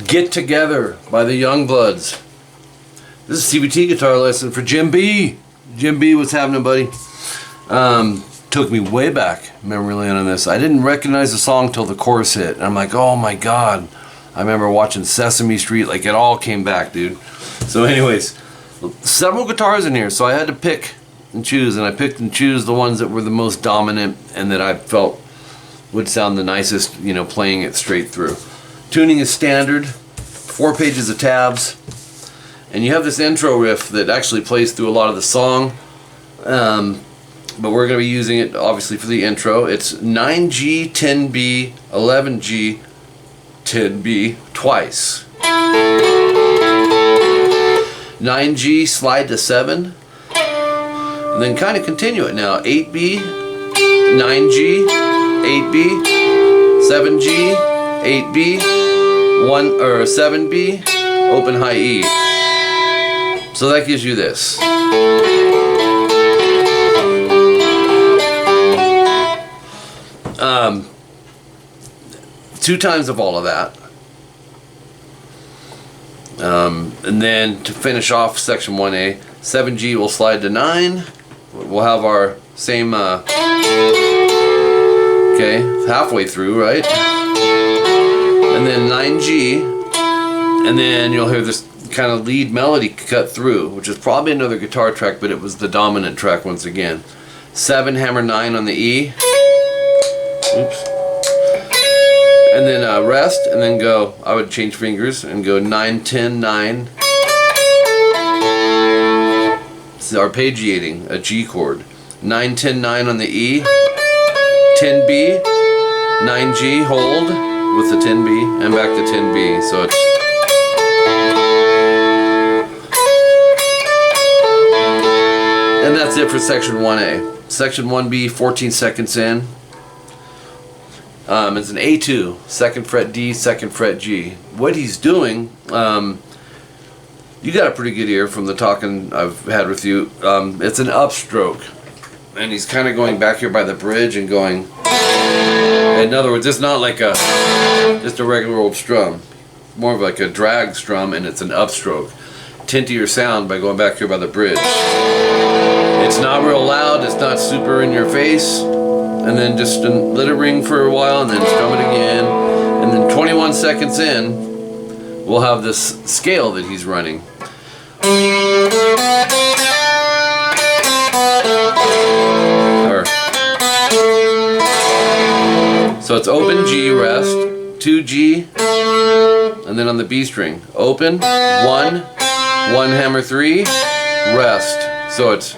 Get Together by the Youngbloods. This is CVT guitar lesson for Jim B. Jim B, what's happening, buddy? Took me way back memory lane on this. I didn't recognize the song till the chorus hit. And I'm like, oh my God. I remember watching Sesame Street, like it all came back, dude. So anyways, several guitars in here, so I had to pick and choose, and I picked and choose the ones that were the most dominant and that I felt would sound the nicest, you know, playing it straight through. Tuning is standard, 4 pages of tabs, and you have this intro riff that actually plays through a lot of the song, but we're going to be using it obviously for the intro. It's 9G, 10B, 11G, 10B twice. 9G, slide to 7, and then kind of continue it now. 8B, 9G, 8B, 7G, 8B, 7B, open high E. So that gives you this. 2 times of all of that. And then to finish off section 1A, 7G will slide to 9. We'll have our same, okay, halfway through, right? And then 9G, and then you'll hear this kind of lead melody cut through, which is probably another guitar track, but it was the dominant track once again. 7, hammer 9 on the E. Oops. And then rest, and then go, I would change fingers and go 9, 10, 9. This is arpeggiating a G chord. 9, 10, 9 on the E. 10B, 9G, hold with the 10B, and back to 10B. So it's and that's it for section 1A. Section 1B, 14 seconds in. It's an A2, 2nd fret D, 2nd fret G. What he's doing, you got a pretty good ear from the talking I've had with you. It's an upstroke, and he's kind of going back here by the bridge and going. In other words, it's not like just a regular old strum, more of like a drag strum, and it's an upstroke. Tint your sound by going back here by the bridge. It's not real loud, it's not super in your face, and then just let it ring for a while and then strum it again, and then 21 seconds in we'll have this scale that he's running. So it's open G, rest, 2G, and then on the B string, open, 1, 1 hammer 3, rest. So it's,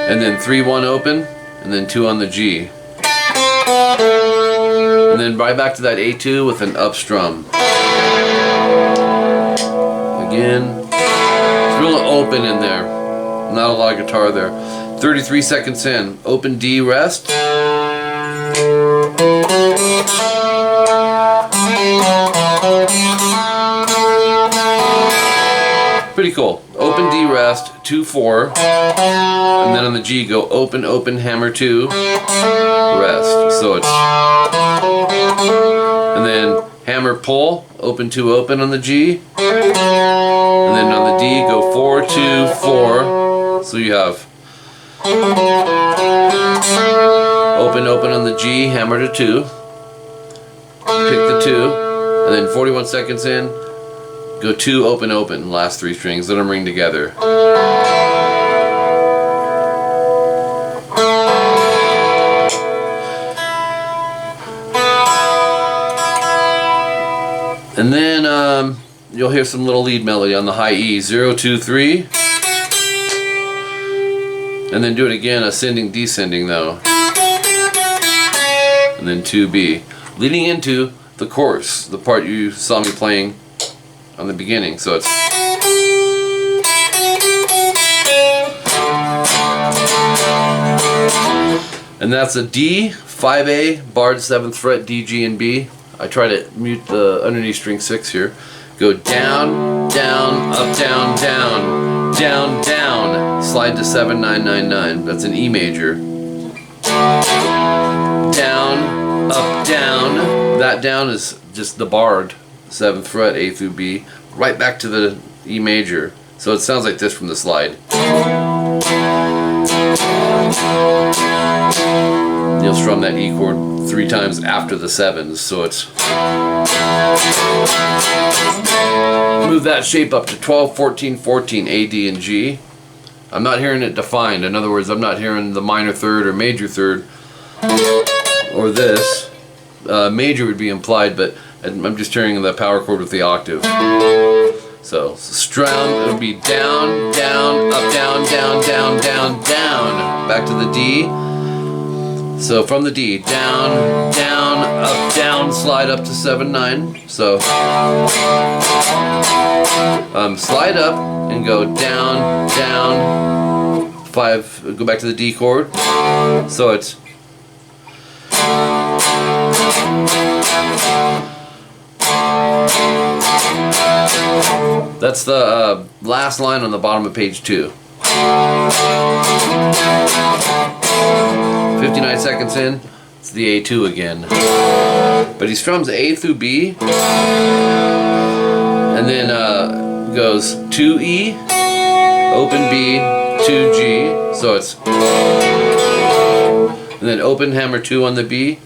and then 3, 1 open, and then 2 on the G. And then right back to that A2 with an up strum. Again, it's real open in there, not a lot of guitar there. 33 seconds in, open D, rest. Pretty cool. Open D, rest, 2, 4, and then on the G go open, open, hammer 2, rest. So it's, and then hammer pull, open 2, open on the G, and then on the D go 4, 2, 4. So you have open, open on the G, hammer to 2, pick the 2, and then 41 seconds in, go 2, open, open, last 3 strings, let them ring together. And then you'll hear some little lead melody on the high E, 0, 2, 3. And then do it again, ascending, descending though. And then 2B. Leading into the chorus, the part you saw me playing on the beginning. So it's, and that's a D, 5A, barred 7th fret, D, G, and B. I try to mute the underneath string 6 here. Go down, down, up, down, down, down, down. Slide to 7/9/9/9. That's an E major. Down, up, down. That down is just the barred 7th fret, A through B, right back to the E major. So it sounds like this from the slide. You'll strum that E chord 3 times after the 7s, so it's move that shape up to 12, 14, 14, A, D, and G. I'm not hearing it defined. In other words, I'm not hearing the minor third or major third or this. Major would be implied, but I'm just hearing the power chord with the octave. So strum, it would be down, down, up, down, down, down, down, down. Back to the D. So from the D, down, down, up, down, slide up to 7/9. So slide up and go down, down, 5, go back to the D chord. So it's that's the last line on the bottom of page 2. 59 seconds in, it's the A2 again. But he strums A through B, and then goes 2E, open B, 2G, so it's, and then open hammer 2 on the B.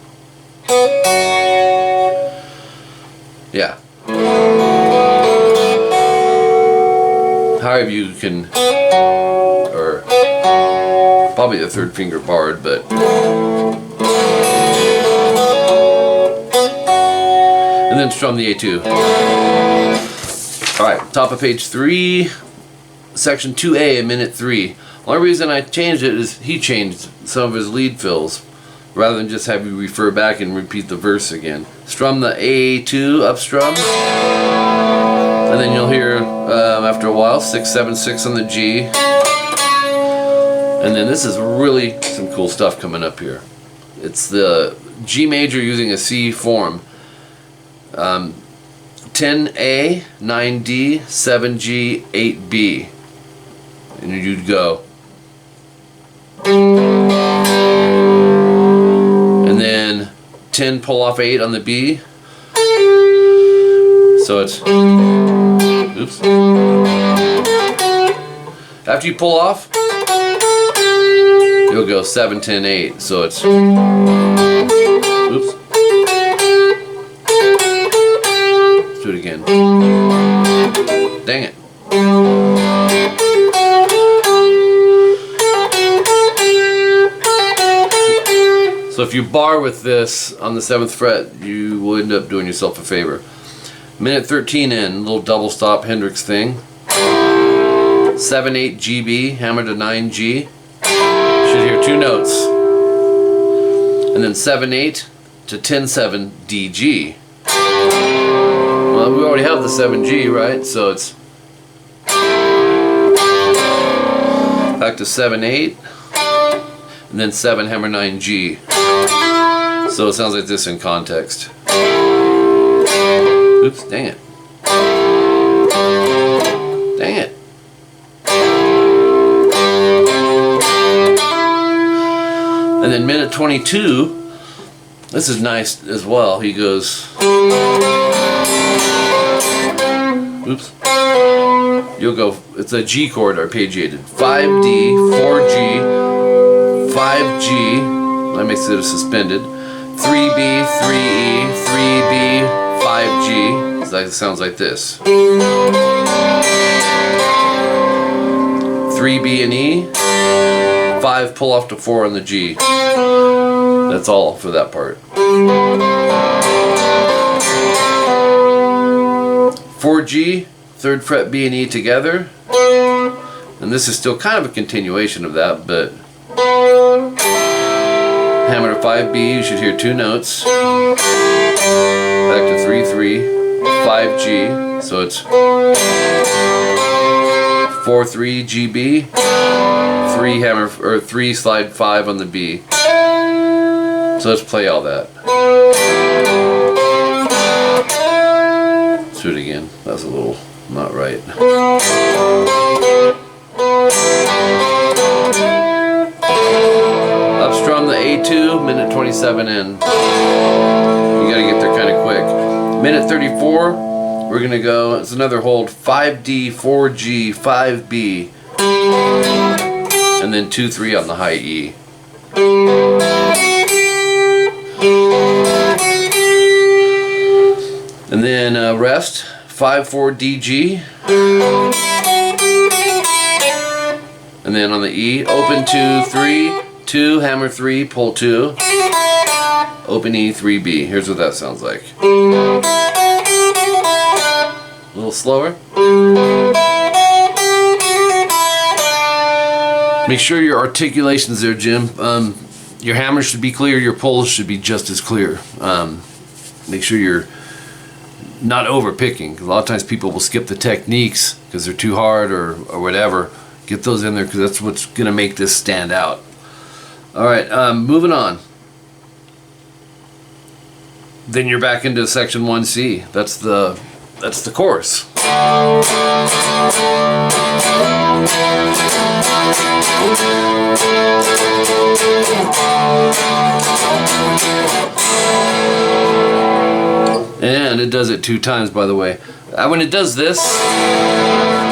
Yeah. However you can, or probably the 3rd finger barred, but and then strum the A2. Alright, top of page 3, section 2A, in minute 3. The only reason I changed it is he changed some of his lead fills, rather than just have you refer back and repeat the verse again. Strum the A2 up strum, and then you'll hear after a while 6/7/6 on the G, and then this is really some cool stuff coming up here. It's the G major using a C form. 10A, 9D, 7G, 8B, and you'd go. And then 10 pull off 8 on the B. So it's, oops. After you pull off, you'll go 7, 10, 8. So it's, oops. Let's do it again. Dang it. So if you bar with this on the 7th fret, you will end up doing yourself a favor. Minute 13 in, little double stop Hendrix thing. 7/8 GB, hammer to 9G. Should hear 2 notes. And then 7/8 to 10/7 DG. Well, we already have the 7G, right? So it's back to 7/8, and then 7 hammer 9G. So it sounds like this in context. Oops, dang it. Dang it. And then minute 22, this is nice as well. He goes, oops. You'll go, it's a G chord arpeggiated. 5D, 4G, 5G, that makes it a suspended. 3B, 3E, 3B, 5G. So that sounds like this. 3B and E, 5 pull off to 4 on the G. That's all for that part. 4G, 3rd fret B and E together. And this is still kind of a continuation of that, but hammer to 5B, you should hear 2 notes. Back to 3/3, 5G, so it's 4/3 GB, 3 hammer or 3 slide 5 on the B. So let's play all that. was a little not right. Upstrum the A2, minute 27 in. You gotta get there kind of quick. Minute 34, we're gonna go, it's another hold, 5D, 4G, 5B, and then 2-3 on the high E. And then rest, 5-4 DG. And then on the E, open 2-3, 2, hammer 3, pull 2, open E, 3B. Here's what that sounds like. A little slower. Make sure your articulation's there, Jim. Your hammer should be clear, your pulls should be just as clear. Make sure you're not over picking, because a lot of times people will skip the techniques because they're too hard or whatever. Get those in there because that's what's going to make this stand out. Alright, moving on. Then you're back into section 1C. That's the chorus. And it does it 2 times, by the way. When it does this,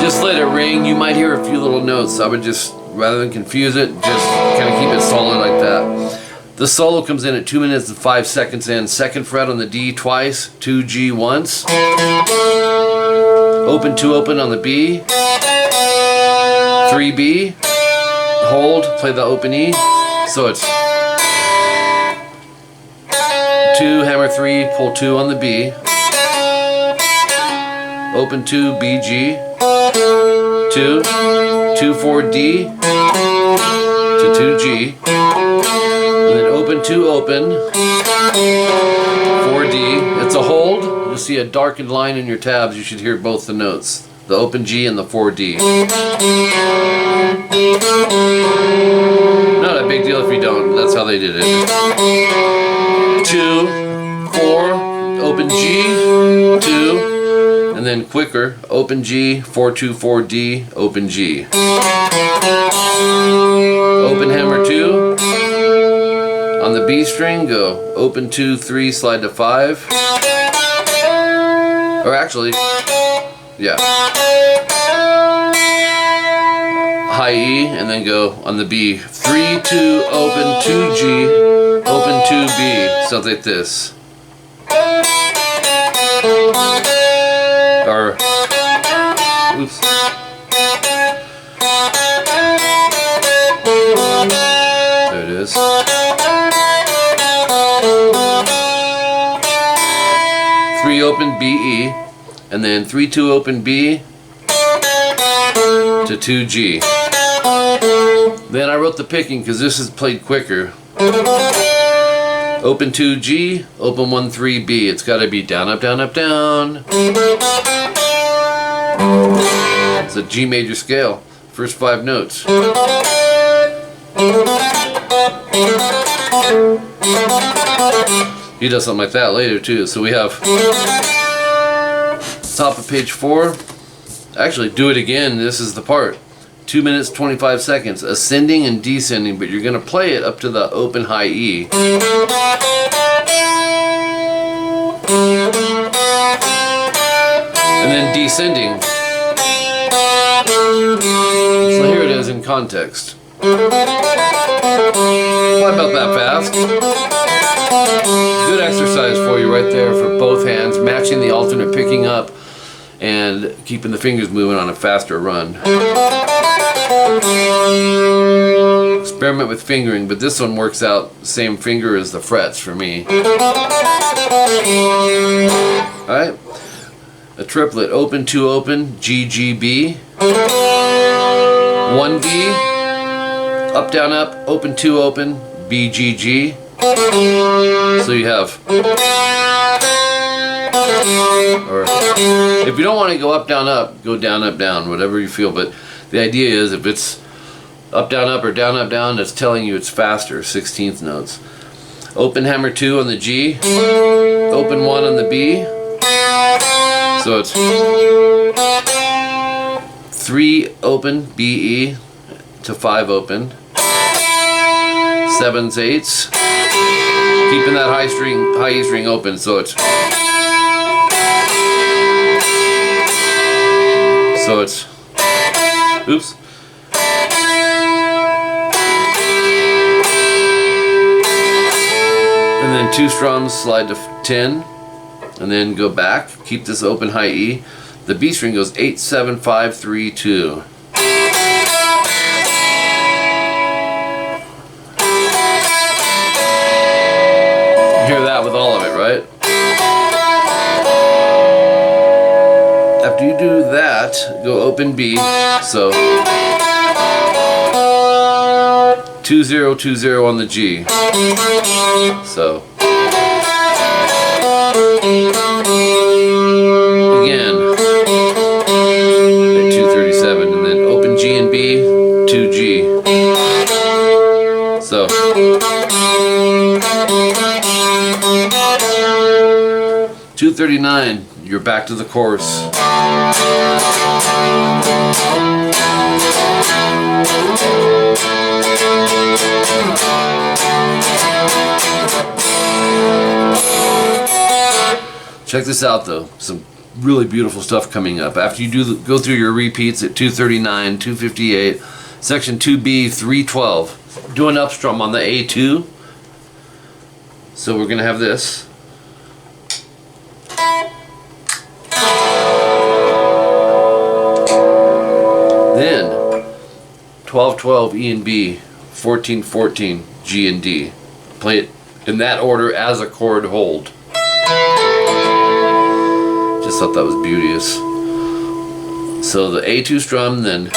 just let it ring. You might hear a few little notes. I would just, rather than confuse it, just kind of keep it solid like that. The solo comes in at 2 minutes and 5 seconds in. 2nd fret on the D twice, 2G once. Open 2 open on the B. 3B. Hold, play the open E. So it's 2, hammer 3, pull 2 on the B. Open 2, BG. 2, 2-4 D to 2G. And then open 2 open, 4D. It's a hold. You'll see a darkened line in your tabs. You should hear both the notes, the open G and the 4D. Not a big deal if you don't. That's how they did it. 2, 4, open G, 2, and then quicker, open G, 4-2-4D, open G. Open hammer 2. On the B string, go open 2, 3, slide to 5. Or actually, yeah. High E, and then go on the B. 3, 2, open 2G, open 2B. Sounds like this. Or, oops. There it is. 3 open B, E, and then 3-2 open B to 2G. Then I wrote the picking because this is played quicker. Open 2G, open 1-3 B. It's got to be down, up, down, up, down. It's a G major scale. First 5 notes. He does something like that later too. So we have top of page 4. Actually, do it again. This is the part. 2 minutes 25 seconds. Ascending and descending, but you're going to play it up to the open high E. And then descending. So here it is in context. Not about that fast. Good exercise for you right there for both hands, matching the alternate picking up and keeping the fingers moving on a faster run. Experiment with fingering, but this one works out the same finger as the frets for me. Alright, a triplet, open 2 open, G, G, B. 1 B, up, down, up, open 2 open, B, G, G. So you have, or if you don't want to go up, down, go down, up, down, whatever you feel. But the idea is if it's up, down, or down, up, down, that's telling you it's faster, 16th notes. Open hammer 2 on the G, open 1 on the B. So So it's 3 open B, E to 5 open, 7s, 8s, keeping that high E string open, so it's oops. And then 2 strums, slide to 10, and then go back, keep this open high E. The B string goes 8, 7, 5, 3, 2. Hear that with all of it, right? After you do that, go open B, so 2, 0, 2, 0 on the G. So again at 237, and then open G and B, 2 G. So 239, you're back to the chorus. Check this out though, some really beautiful stuff coming up. After you go through your repeats at 239, 258, section 2B, 312, do an up strum on the A2. So we're gonna have this. Then 12, 12, E and B, 14, 14, G and D. Play it in that order as a chord hold. Just thought that was beauteous. So the A2 strum, then